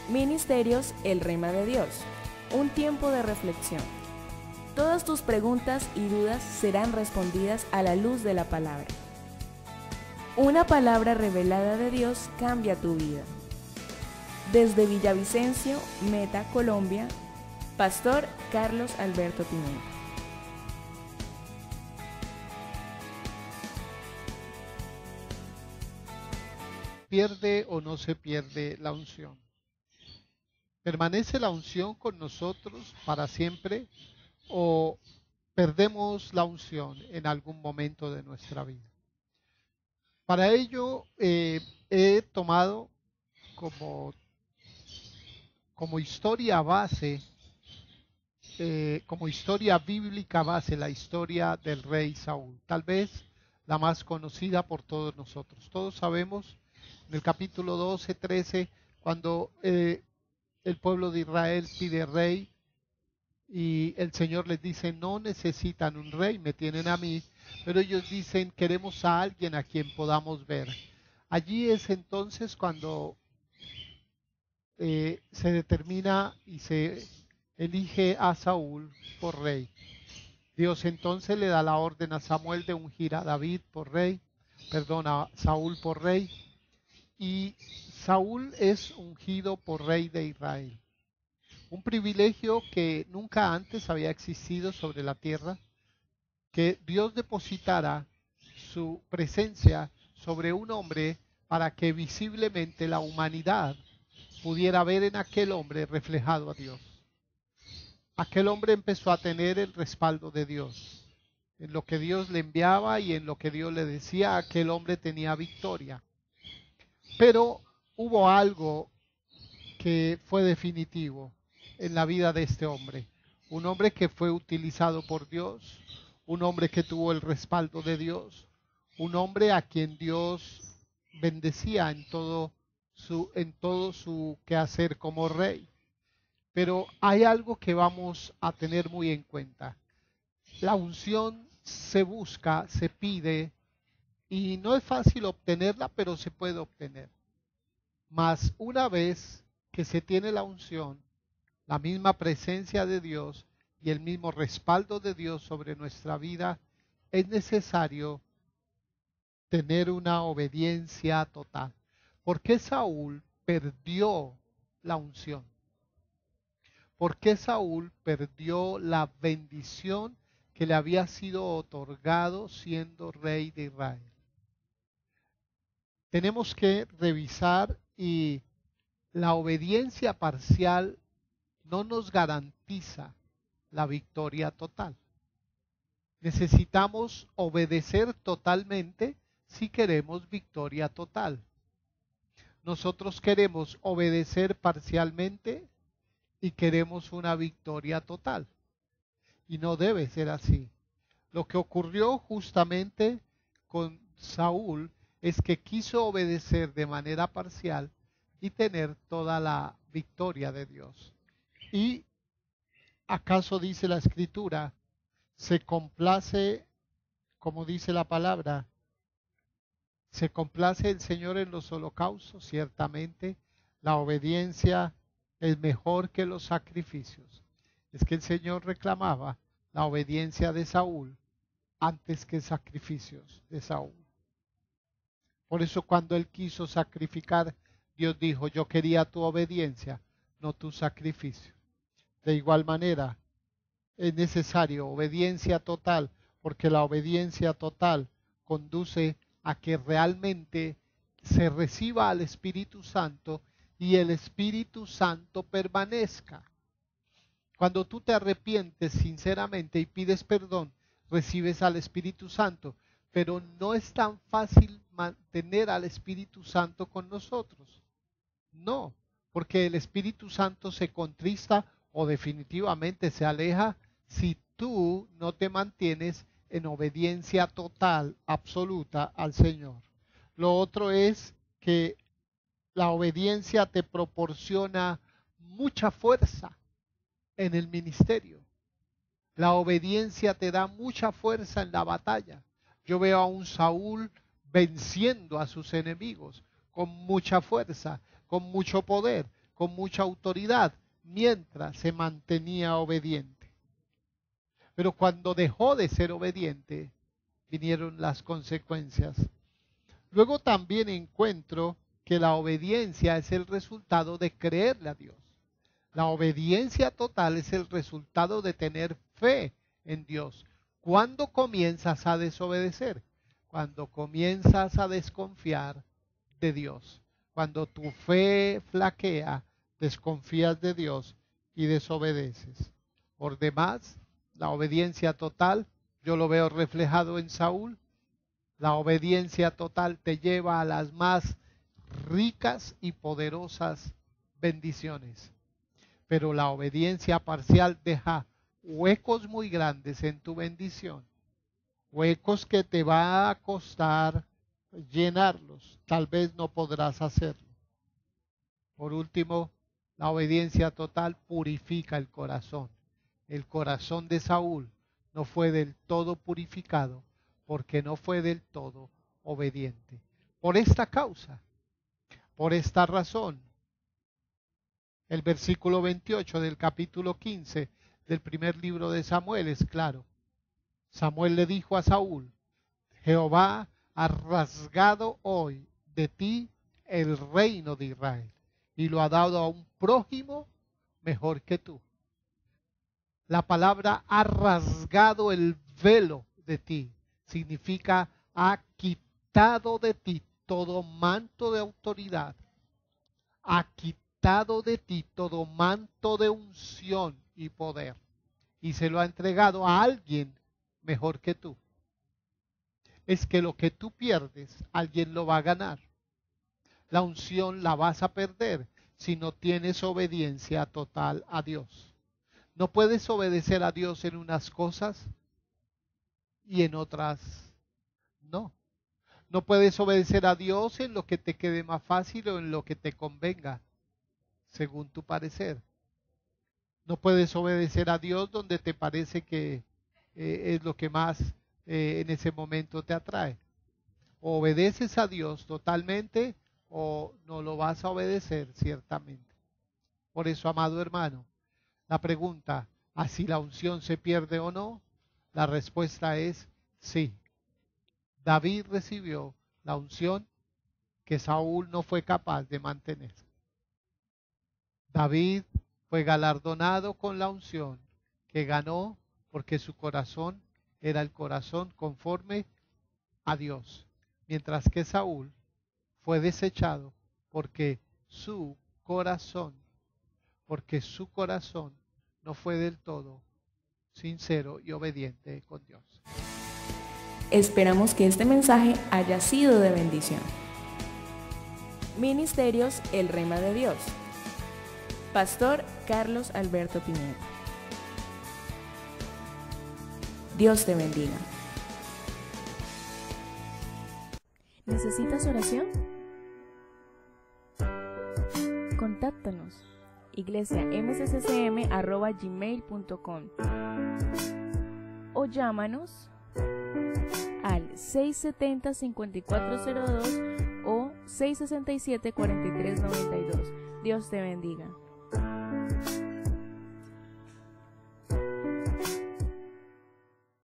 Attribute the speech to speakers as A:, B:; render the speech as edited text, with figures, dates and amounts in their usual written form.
A: Ministerios El Rema de Dios. Un tiempo de reflexión. Todas tus preguntas y dudas serán respondidas a la luz de la palabra. Una palabra revelada de Dios cambia tu vida. Desde Villavicencio, Meta, Colombia, Pastor Carlos Alberto Pimienta.
B: ¿Pierde o no se pierde la unción? ¿Permanece la unción con nosotros para siempre o perdemos la unción en algún momento de nuestra vida? Para ello he tomado como historia base, como historia bíblica base, la historia del rey Saúl, tal vez la más conocida por todos nosotros. Todos sabemos en el capítulo 12, 13, cuando el pueblo de Israel pide rey y el Señor les dice, no necesitan un rey, me tienen a mí, pero ellos dicen, queremos a alguien a quien podamos ver. Allí es entonces cuando se determina y se elige a Saúl por rey. Dios entonces le da la orden a Samuel de ungir a Saúl por rey, y Saúl es ungido por rey de Israel. Un privilegio que nunca antes había existido sobre la tierra, que Dios depositara su presencia sobre un hombre para que visiblemente la humanidad pudiera ver en aquel hombre reflejado a Dios. Aquel hombre empezó a tener el respaldo de Dios. En lo que Dios le enviaba y en lo que Dios le decía, aquel hombre tenía victoria. Pero hubo algo que fue definitivo en la vida de este hombre. Un hombre que fue utilizado por Dios, un hombre que tuvo el respaldo de Dios, un hombre a quien Dios bendecía en todo su quehacer como rey. Pero hay algo que vamos a tener muy en cuenta. La unción se busca, se pide, y no es fácil obtenerla, pero se puede obtener. Mas una vez que se tiene la unción, la misma presencia de Dios y el mismo respaldo de Dios sobre nuestra vida, es necesario tener una obediencia total. ¿Por qué Saúl perdió la unción? ¿Por qué Saúl perdió la bendición que le había sido otorgado siendo rey de Israel? Tenemos que revisar, y la obediencia parcial no nos garantiza la victoria total. Necesitamos obedecer totalmente si queremos victoria total. Nosotros queremos obedecer parcialmente y queremos una victoria total. Y no debe ser así. Lo que ocurrió justamente con Saúl es que quiso obedecer de manera parcial y tener toda la victoria de Dios. ¿Y acaso dice la Escritura, se complace, como dice la palabra, se complace el Señor en los holocaustos? Ciertamente, la obediencia es mejor que los sacrificios. Es que el Señor reclamaba la obediencia de Saúl antes que sacrificios de Saúl. Por eso cuando él quiso sacrificar, Dios dijo, yo quería tu obediencia, no tu sacrificio. De igual manera, es necesario obediencia total, porque la obediencia total conduce a que realmente se reciba al Espíritu Santo y el Espíritu Santo permanezca. Cuando tú te arrepientes sinceramente y pides perdón, recibes al Espíritu Santo, pero no es tan fácil mantener al Espíritu Santo con nosotros. No, porque el Espíritu Santo se contrista o definitivamente se aleja si tú no te mantienes en obediencia total, absoluta al Señor. Lo otro es que la obediencia te proporciona mucha fuerza en el ministerio. La obediencia te da mucha fuerza en la batalla. Yo veo a un Saúl venciendo a sus enemigos con mucha fuerza, con mucho poder, con mucha autoridad mientras se mantenía obediente. Pero cuando dejó de ser obediente, vinieron las consecuencias. Luego también encuentro que la obediencia es el resultado de creerle a Dios. La obediencia total es el resultado de tener fe en Dios. ¿Cuándo comienzas a desobedecer? Cuando comienzas a desconfiar de Dios. Cuando tu fe flaquea, desconfías de Dios y desobedeces. Por demás, la obediencia total, yo lo veo reflejado en Saúl. La obediencia total te lleva a las más ricas y poderosas bendiciones. Pero la obediencia parcial deja huecos muy grandes en tu bendición. Huecos que te va a costar llenarlos. Tal vez no podrás hacerlo. Por último, la obediencia total purifica el corazón. El corazón de Saúl no fue del todo purificado porque no fue del todo obediente. Por esta causa, por esta razón, el versículo 28 del capítulo 15 del primer libro de Samuel es claro. Samuel le dijo a Saúl: Jehová ha rasgado hoy de ti el reino de Israel y lo ha dado a un prójimo mejor que tú. La palabra ha rasgado el velo de ti significa ha quitado de ti todo manto de autoridad, ha quitado de ti todo manto de unción y poder y se lo ha entregado a alguien mejor que tú. Es que lo que tú pierdes, alguien lo va a ganar. La unción la vas a perder si no tienes obediencia total a Dios. No puedes obedecer a Dios en unas cosas y en otras no. No puedes obedecer a Dios en lo que te quede más fácil o en lo que te convenga, según tu parecer. No puedes obedecer a Dios donde te parece que es lo que más en ese momento te atrae. O obedeces a Dios totalmente o no lo vas a obedecer ciertamente. Por eso, amado hermano, la pregunta, ¿así la unción se pierde o no? La respuesta es sí. David recibió la unción que Saúl no fue capaz de mantener. David fue galardonado con la unción que ganó porque su corazón era el corazón conforme a Dios, mientras que Saúl fue desechado porque su corazón no fue del todo sincero y obediente con Dios.
A: Esperamos que este mensaje haya sido de bendición. Ministerios El Rema de Dios. Pastor Carlos Alberto Pineda. Dios te bendiga. ¿Necesitas oración? Contáctanos. iglesiamsccm@gmail.com o llámanos al 670-5402 o 667-4392. Dios te bendiga.